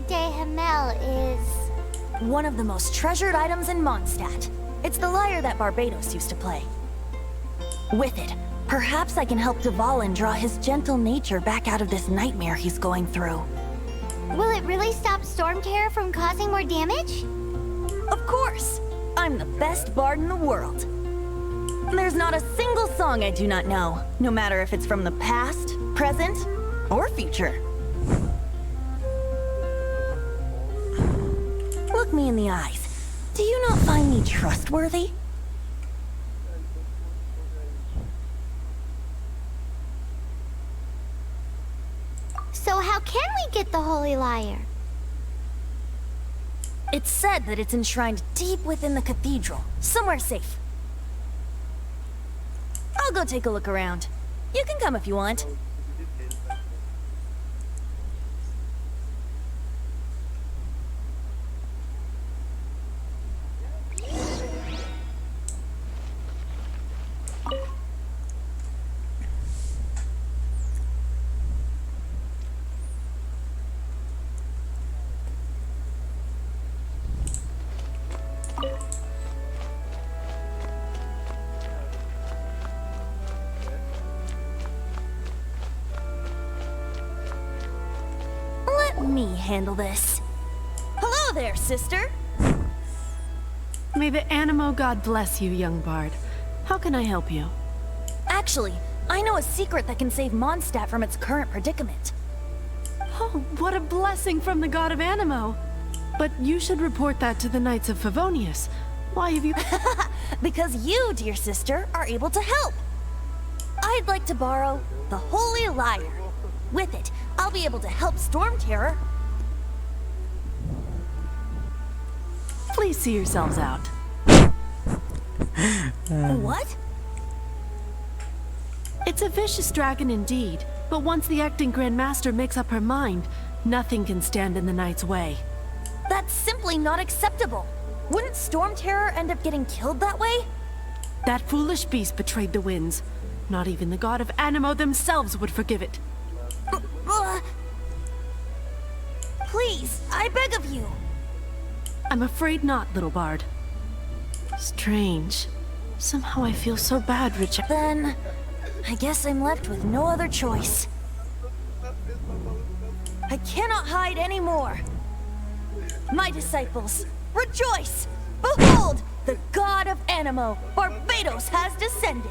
de Hamel is... one of the most treasured items in Mondstadt. It's the lyre that Barbados used to play. With it, perhaps I can help Dvalin draw his gentle nature back out of this nightmare he's going through. Will it really stop Storm Terror from causing more damage? Of course! I'm the best bard in the world. There's not a single song I do not know, no matter if it's from the past, present, or future. Look me in the eyes. Do you not find me trustworthy? So how can we get the Holy Lyre? It's said that it's enshrined deep within the cathedral, somewhere safe. I'll go take a look around. You can come if you want. Let me handle this. Hello there, sister. May the Animo God bless you, young bard. How can I help you? Actually, I know a secret that can save Mondstadt from its current predicament. Oh, what a blessing from the God of Animo! But you should report that to the Knights of Favonius. Why have you... Because you, dear sister, are able to help. I'd like to borrow the Holy Lyre. With it, I'll be able to help Storm Terror. Please see yourselves out. What? It's a vicious dragon indeed, but once the acting Grand Master makes up her mind, nothing can stand in the Knight's way. That's simply not acceptable. Wouldn't Storm Terror end up getting killed that way? That foolish beast betrayed the winds. Not even the God of Animo themselves would forgive it. Please, I beg of you. I'm afraid not, little bard. Strange. Somehow I feel so bad, Richard. Then, I guess I'm left with no other choice. I cannot hide anymore. My disciples, rejoice! Behold, the God of Animo, Barbados, has descended.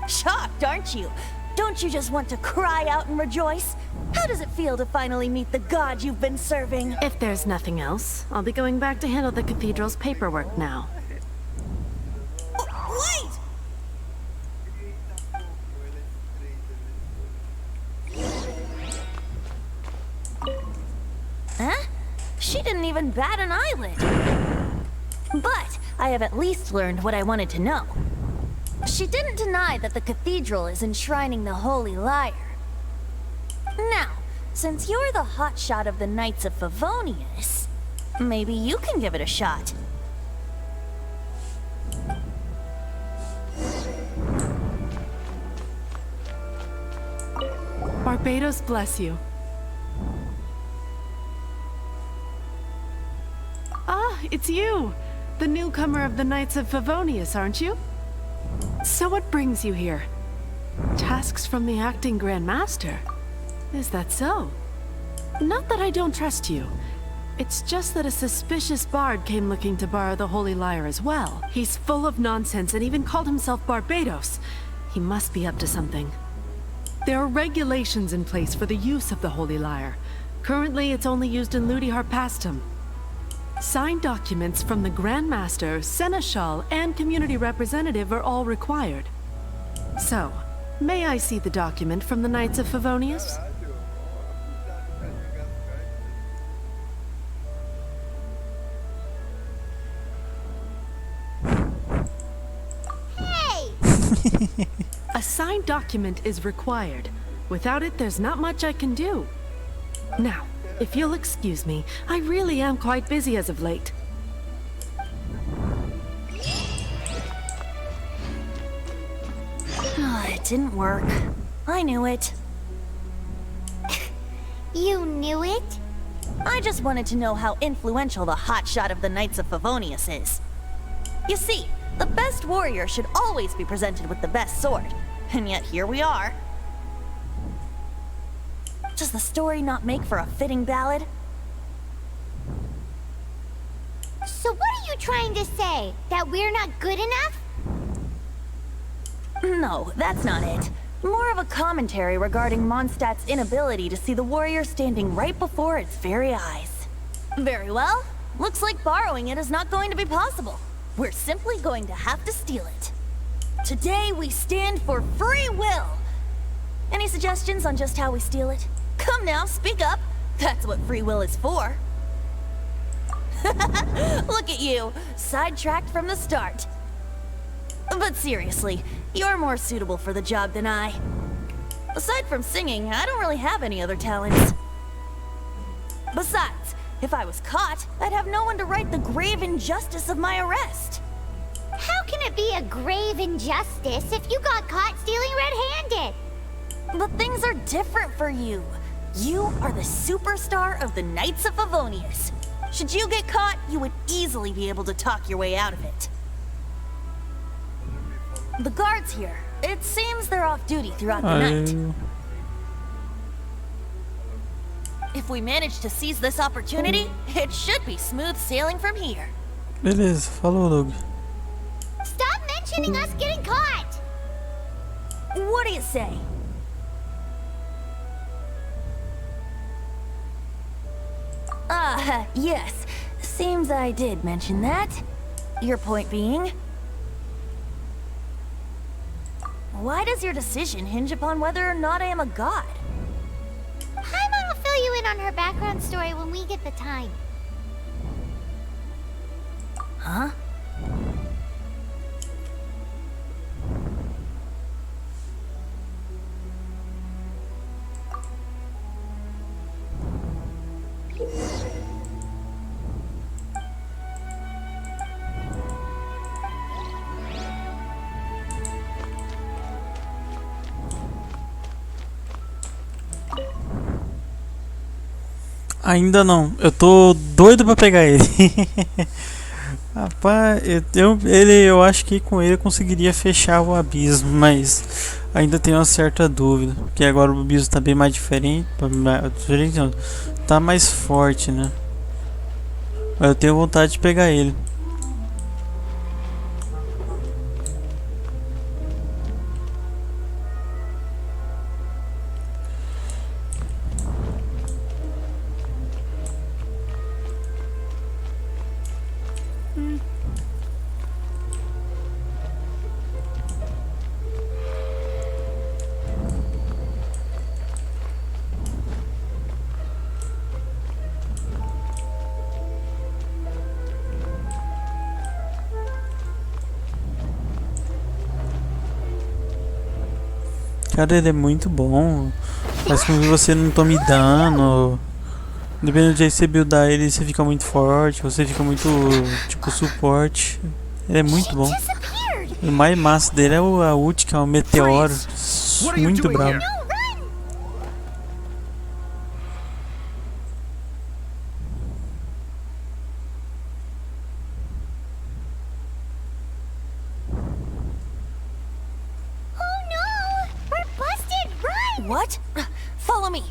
Shocked, aren't you? Don't you just want to cry out and rejoice? How does it feel to finally meet the God you've been serving? If there's nothing else, I'll be going back to handle the cathedral's paperwork now. Wait! Huh? She didn't even bat an eyelid. But I have at least learned what I wanted to know. She didn't deny that the cathedral is enshrining the Holy Lyre. Now, since you're the hotshot of the Knights of Favonius, maybe you can give it a shot. Barbados bless you. Ah, it's you! The newcomer of the Knights of Favonius, aren't you? So what brings you here? Tasks from the acting Grand Master? Is that so? Not that I don't trust you. It's just that a suspicious bard came looking to borrow the Holy Lyre as well. He's full of nonsense and even called himself Barbados. He must be up to something. There are regulations in place for the use of the Holy Lyre. Currently, it's only used in Ludi Harpastum. Signed documents from the Grand Master, Seneschal, and Community Representative are all required. So, may I see the document from the Knights of Favonius? Hey! A signed document is required. Without it, there's not much I can do. Now, if you'll excuse me, I really am quite busy as of late. It didn't work. I knew it. You knew it? I just wanted to know how influential the hotshot of the Knights of Favonius is. You see, the best warrior should always be presented with the best sword, and yet here we are. Does the story not make for a fitting ballad? So what are you trying to say? That we're not good enough? No, that's not it. More of a commentary regarding Mondstadt's inability to see the warrior standing right before its very eyes. Very well. Looks like borrowing it is not going to be possible. We're simply going to have to steal it. Today we stand for free will. Any suggestions on just how we steal it? Come now, speak up. That's what free will is for. Look at you, sidetracked from the start. But seriously, you're more suitable for the job than I. Aside from singing, I don't really have any other talents. Besides, if I was caught, I'd have no one to right the grave injustice of my arrest. How can it be a grave injustice if you got caught stealing red-handed? But things are different for you. You are the superstar of the Knights of Favonius. Should you get caught, you would easily be able to talk your way out of it. The guards here, it seems they're off duty throughout the night. If we manage to seize this opportunity, it should be smooth sailing from here. Beleza, falou, Doug. Stop mentioning us getting caught! What do you say? Yes. Seems I did mention that. Your point being? Why does your decision hinge upon whether or not I am a god? Paimon will fill you in on her background story when we get the time. Huh? Ainda não, eu tô doido pra pegar ele. Rapaz, eu acho que com ele eu conseguiria fechar o abismo, mas ainda tenho uma certa dúvida, porque agora o abismo tá bem mais diferente, não, tá mais forte, né? Mas eu tenho vontade de pegar ele. Cara, ele é muito bom. Mas quando você não tome dano, dependendo de aí você buildar ele, você fica muito forte, você fica muito, tipo, suporte. Ele é muito bom. O mais massa dele é a ult, que é um meteoro. Muito brabo. What? Follow me.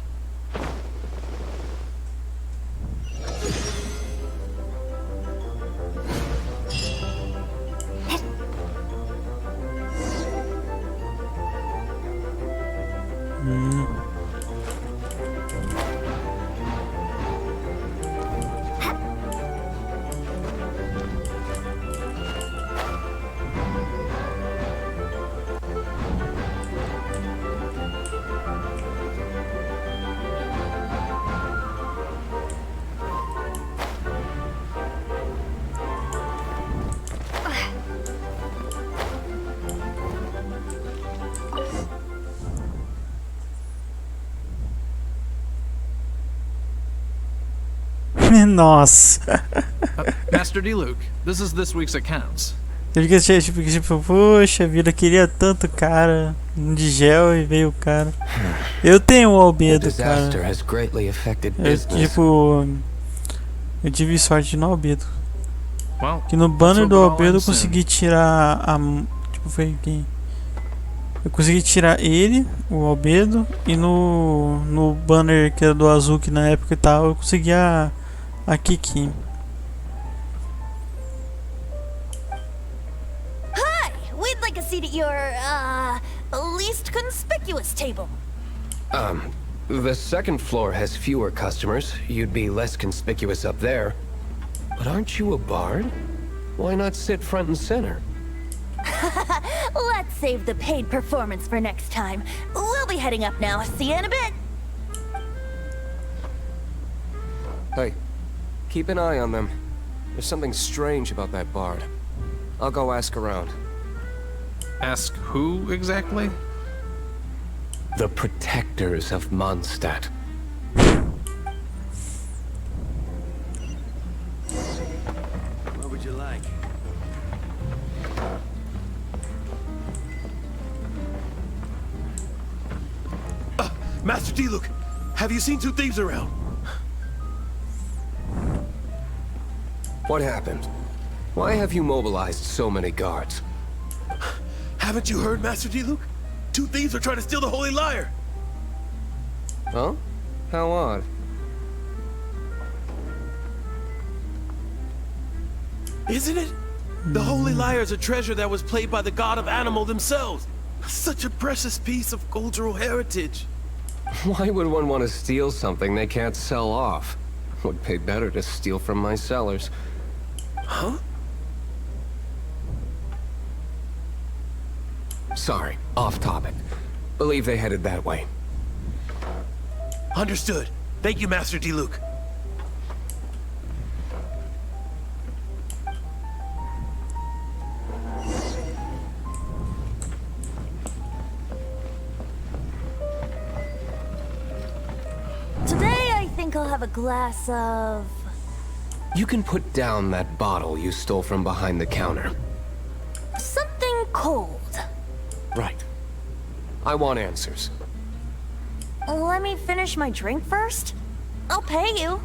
Nossa. Master D. Luke, this is this week's accounts. Você fica tipo, poxa vida, queria tanto cara de gel e veio o cara. Eu tenho o albedo, cara. Eu tive sorte de no albedo. Que no banner do albedo eu consegui tirar a... Tipo, foi quem? Eu consegui tirar ele, o albedo, e no banner que era do azul, que na época e tal, eu consegui a Kiki. Hi! We'd like a seat at your, least conspicuous table. The second floor has fewer customers. You'd be less conspicuous up there. But aren't you a bard? Why not sit front and center? Let's save the paid performance for next time. We'll be heading up now. See you in a bit. Hey, keep an eye on them. There's something strange about that bard. I'll go ask around. Ask who exactly? The protectors of Mondstadt. What would you like? Master Diluc, have you seen two thieves around? What happened? Why have you mobilized so many guards? Haven't you heard, Master Diluc? Two thieves are trying to steal the Holy Lyre. Huh? How odd. Isn't it? The Holy Lyre is a treasure that was played by the god of animal themselves. Such a precious piece of cultural heritage. Why would one want to steal something they can't sell off? Would pay better to steal from my sellers. Huh? Sorry, off topic. Believe they headed that way. Understood. Thank you, Master Diluc. Today I think I'll have a glass of... You can put down that bottle you stole from behind the counter. something cold. Right. I want answers. Let me finish my drink first. I'll pay you.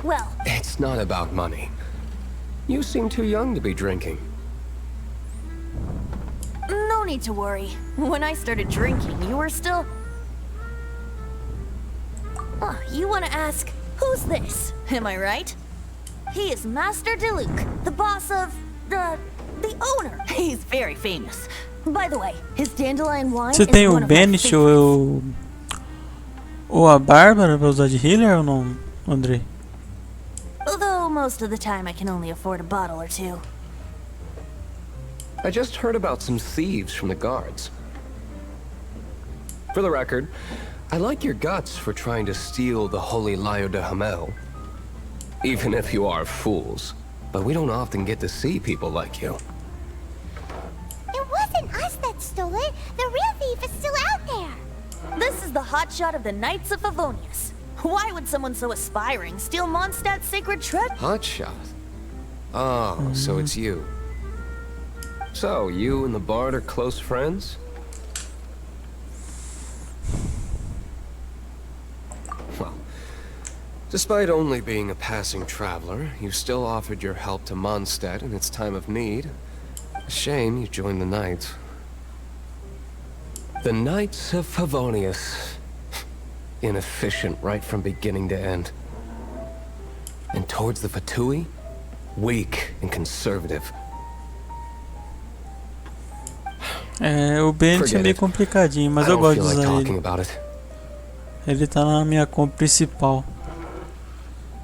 Well, It's not about money. You seem too young to be drinking. no need to worry. When I started drinking, you were still... Oh, you want to ask, who's this? Am I right? He is Master Diluc, the boss of... the owner. He's very famous. By the way, his dandelion wine Você is tem o one of my Bennett favorites. ou a Bárbara pra usar de healer ou não, Andrei? Although most of the time I can only afford a bottle or two. I just heard about some thieves from the guards. For the record, I like your guts for trying to steal the Holy Lyre de Hamel. Even if you are fools. But we don't often get to see people like you. It wasn't us that stole it. The real thief is still out there. This is the hotshot of the Knights of Favonius. Why would someone so aspiring steal Mondstadt's sacred treasure? Hotshot. Oh, so it's you. So, you and the Bard are close friends? Well, despite only being a passing traveler, you still offered your help to Mondstadt in its time of need. A shame you joined the Knights. The Knights of Favonius. Inefficient right from beginning to end. And towards the Fatui, weak and conservative. É, o Bennett é meio complicadinho, mas eu gosto de usar ele. Ele tá na minha comp principal.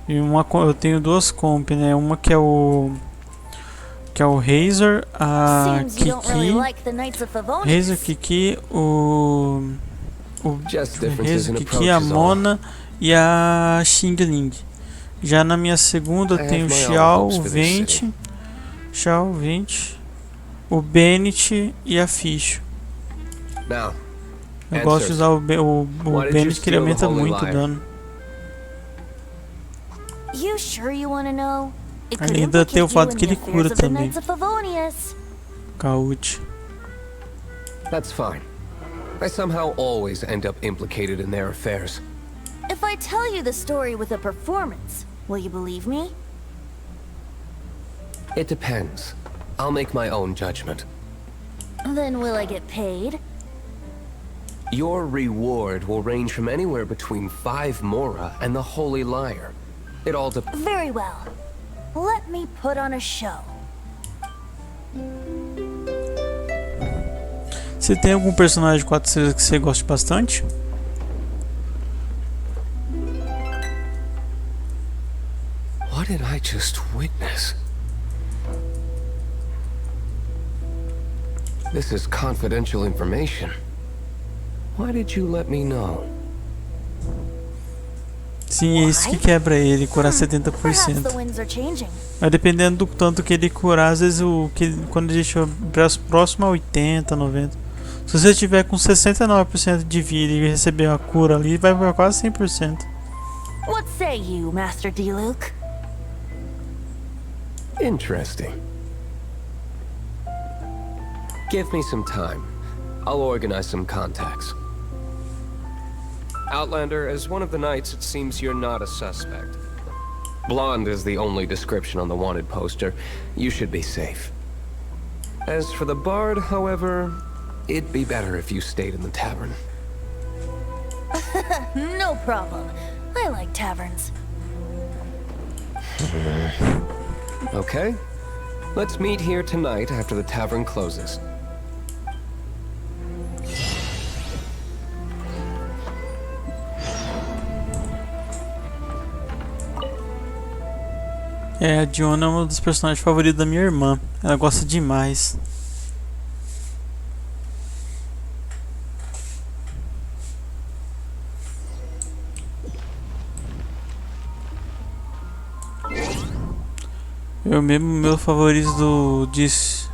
E eu tenho duas comp, né? Uma que é o Razor, a Seems you don't really Kiki. like the Knights of Favonius. Razor, Kiki, o Just differences Razor, in Kiki, a approach is all. Mona e a Xingling. Já na minha segunda eu tenho o Xiao, o Vente, o Bennett e a Fish. Now, Eu gosto de usar o Bennett, que ele aumenta muito o dano. You sure you want to know? It could Ainda tem o implicate fato you in que the ele cura affairs of the também. Knights of Favonius. Caute. That's fine. I somehow always end up implicated in their affairs. If I tell you the story with a performance, will you believe me? It depends. I'll make my own judgment. Then will I get paid? Your reward will range from anywhere between 5 mora and the Holy Liar. It all depends. Very well. Let me put on a show. Você tem algum personagem 4 estrelas que você goste bastante? What did I just witness? This is confidential information. Why did you let me know? Sim, é isso que quebra ele, curar Perhaps the 70%. winds are changing. Mas dependendo do tanto que ele curar, às vezes quando ele deixa próximo a 80, 90. Se você tiver com 69% de vida e receber a cura ali, vai para quase 100%. What say you, Master D-Luke? Interesting. Give me some time. I'll organize some contacts. Outlander, as one of the knights, it seems you're not a suspect. Blonde is the only description on the wanted poster. You should be safe. As for the bard, however, it'd be better if you stayed in the tavern. No problem. I like taverns. Okay. Let's meet here tonight after the tavern closes. É, a Diona é uma dos personagens favoritos da minha irmã. Ela gosta demais. Eu mesmo, meu favorito disse.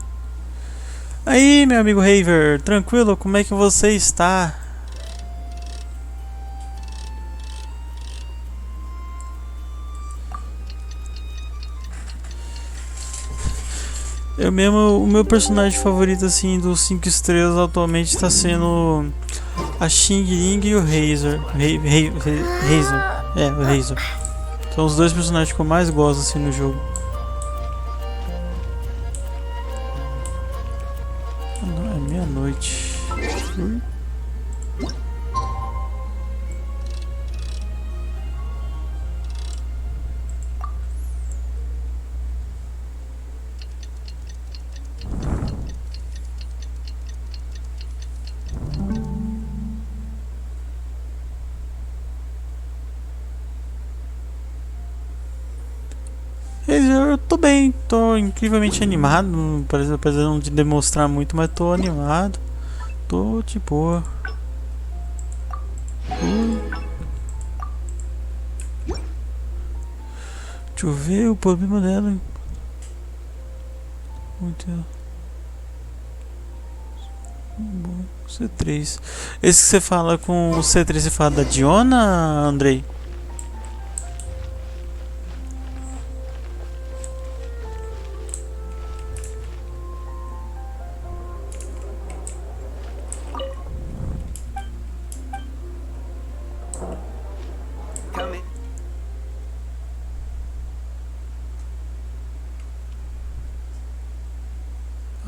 Aí, meu amigo Raver, tranquilo? Como é que você está? Eu mesmo, o meu personagem favorito assim dos 5 estrelas atualmente está sendo a Xing Ling e o Razor. Razor. É, o Razor. São os dois personagens que eu mais gosto assim no jogo. Não, é meia-noite. Eu tô bem, tô incrivelmente animado, apesar de não demonstrar muito, mas tô animado, tô de boa. Deixa eu ver o problema dela. Muito bom. C3. Esse que você fala com o C3, você fala da Diona, Andrei?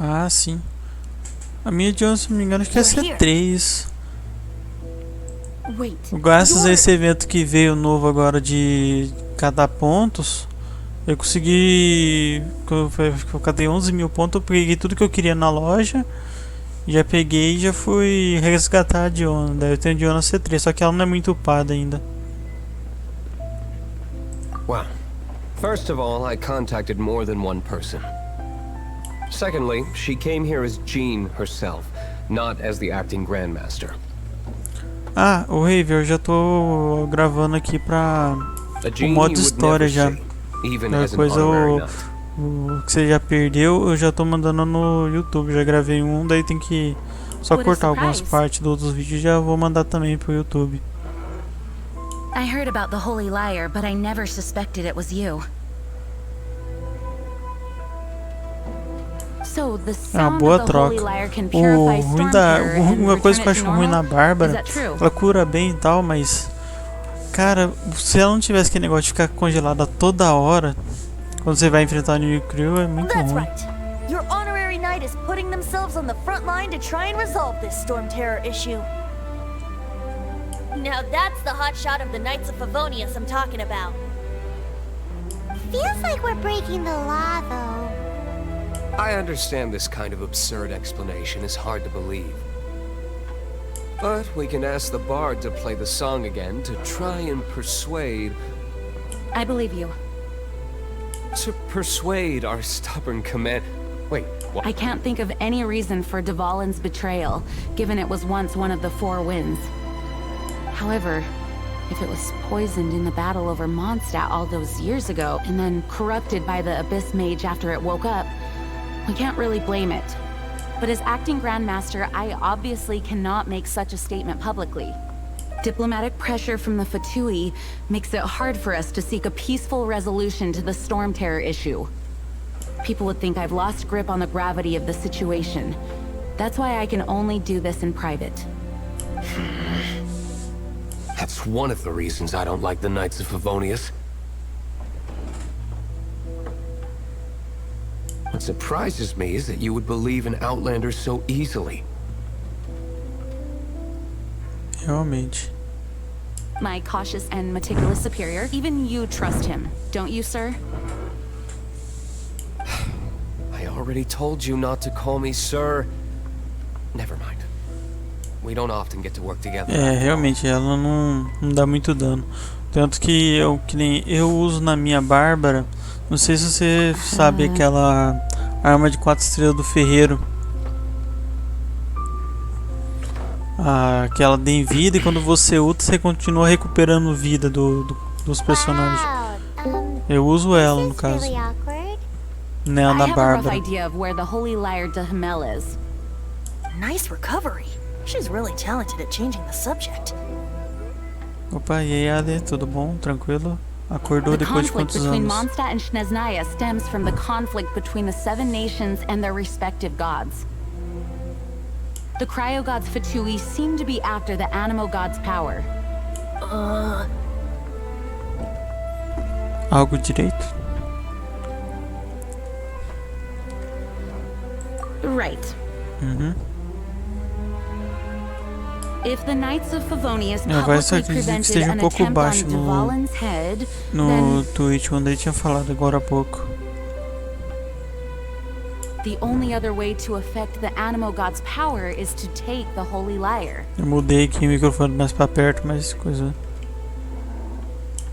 Ah, sim. A minha Diona, se não me engano, acho que é C3. Graças a esse evento que veio novo agora de cada pontos, eu consegui. Eu catei 11 mil pontos, eu peguei tudo que eu queria na loja. Já peguei e já fui resgatar a Diona. Daí eu tenho a Diona C3, só que ela não é muito upada ainda. Well, first of all, I contacted more than one person. Secondly, she came here as Jean herself, not as the acting grandmaster. Ah, o Raver, eu já tô gravando aqui pra o modo história já. Qualquer coisa o que você já perdeu, eu já tô mandando no YouTube, já gravei um, daí tem que só cortar algumas partes dos outros vídeos e já vou mandar também pro YouTube. I heard about the Holy Liar, but I never suspected it was you. So the É uma sound boa of the holy troca. lyre can O purify ruim da, Stormterror and uma coisa que eu return it acho to ruim na normal? Is Bárbara, that true? ela cura bem e tal, mas cara, se ela não tivesse aquele negócio de ficar congelada toda hora, quando você vai enfrentar o inimigo cru, é muito That's ruim. right. Your honorary knight is putting themselves on the front line to try and resolve this storm terror issue. Now that's the hotshot of the Knights of Favonius I'm talking about. Feels like we're breaking the law, though. I understand this kind of absurd explanation is hard to believe. But we can ask the bard to play the song again to try and persuade... I believe you. To persuade our stubborn command... Wait, what? I can't think of any reason for Dvalin's betrayal, given it was once one of the Four Winds. However, if it was poisoned in the battle over Mondstadt all those years ago, and then corrupted by the Abyss Mage after it woke up, we can't really blame it. But as acting Grandmaster, I obviously cannot make such a statement publicly. Diplomatic pressure from the Fatui makes it hard for us to seek a peaceful resolution to the Storm Terror issue. People would think I've lost grip on the gravity of the situation. That's why I can only do this in private. That's one of the reasons I don't like the Knights of Favonius. What surprises me is that you would believe in Outlanders so easily. Realmente. My cautious and meticulous superior, even you trust him, don't you, sir? I already told you not to call me sir. Never mind. We don't often get to work together. É, realmente, ela não dá muito dano. Tanto que nem eu uso na minha Bárbara. Não sei se você sabe aquela arma de 4 estrelas do ferreiro. Que ela tem vida e quando você ulta, você continua recuperando vida dos personagens. Eu uso ela, no caso. Really awkward. Nela I na have a rough Bárbara. idea of where the Holy Lyre de Himmel is. Nice recovery. She's really talented at changing the subject. Opa, e aí, Ade? Tudo bom? Tranquilo? Acordou The depois de conflict quantos between anos? Mondstadt and Snezhnaya stems from the conflict between the 7 nations and their respective gods. The Cryo Gods Fatui seem to be after the Animo God's power. Algo direito? Right. Uhum. If the Knights of Favonius Vai publicly ser que prevented esteja an pouco attempt on baixo Dvalin's head, no then Twitch, quando ele tinha falado agora há pouco. the only other way to affect the Animo God's power is to take the Holy Lyre. Eu mudei aqui o microfone mais pra perto, mas coisa.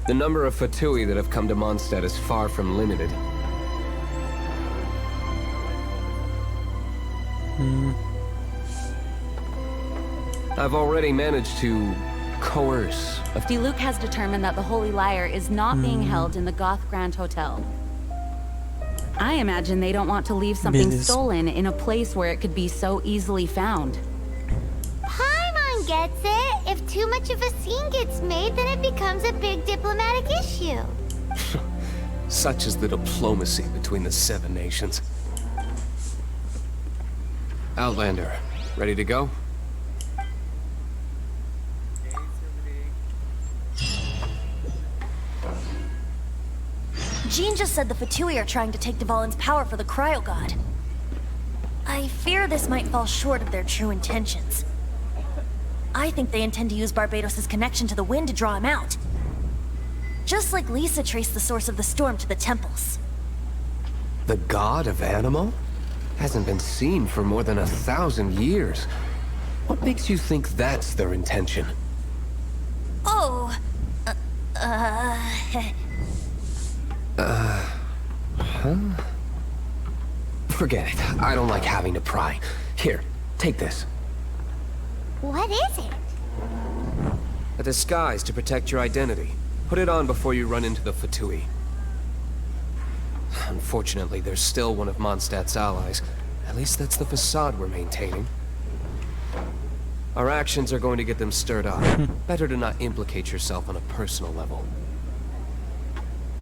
The number of Fatui that have come to Mondstadt is far from limited. I've already managed to coerce a Diluc has determined that the Holy Lyre is not being held in the Goth Grand Hotel. I imagine they don't want to leave something Beleza. stolen in a place where it could be so easily found. Paimon gets it. If too much of a scene gets made, then it becomes a big diplomatic issue. Such is the diplomacy between the 7 nations. Outlander, ready to go? Jean just said the Fatui are trying to take Dvalin's power for the Cryo God. I fear this might fall short of their true intentions. I think they intend to use Barbados' connection to the wind to draw him out. Just like Lisa traced the source of the storm to the temples. The god of Animo? Hasn't been seen for more than 1,000 years. What makes you think that's their intention? Oh, Forget it. I don't like having to pry. Here, take this. What is it? A disguise to protect your identity. Put it on before you run into the Fatui. Unfortunately, there's still one of Mondstadt's allies. At least that's the facade we're maintaining. Our actions are going to get them stirred up. Better to not implicate yourself on a personal level.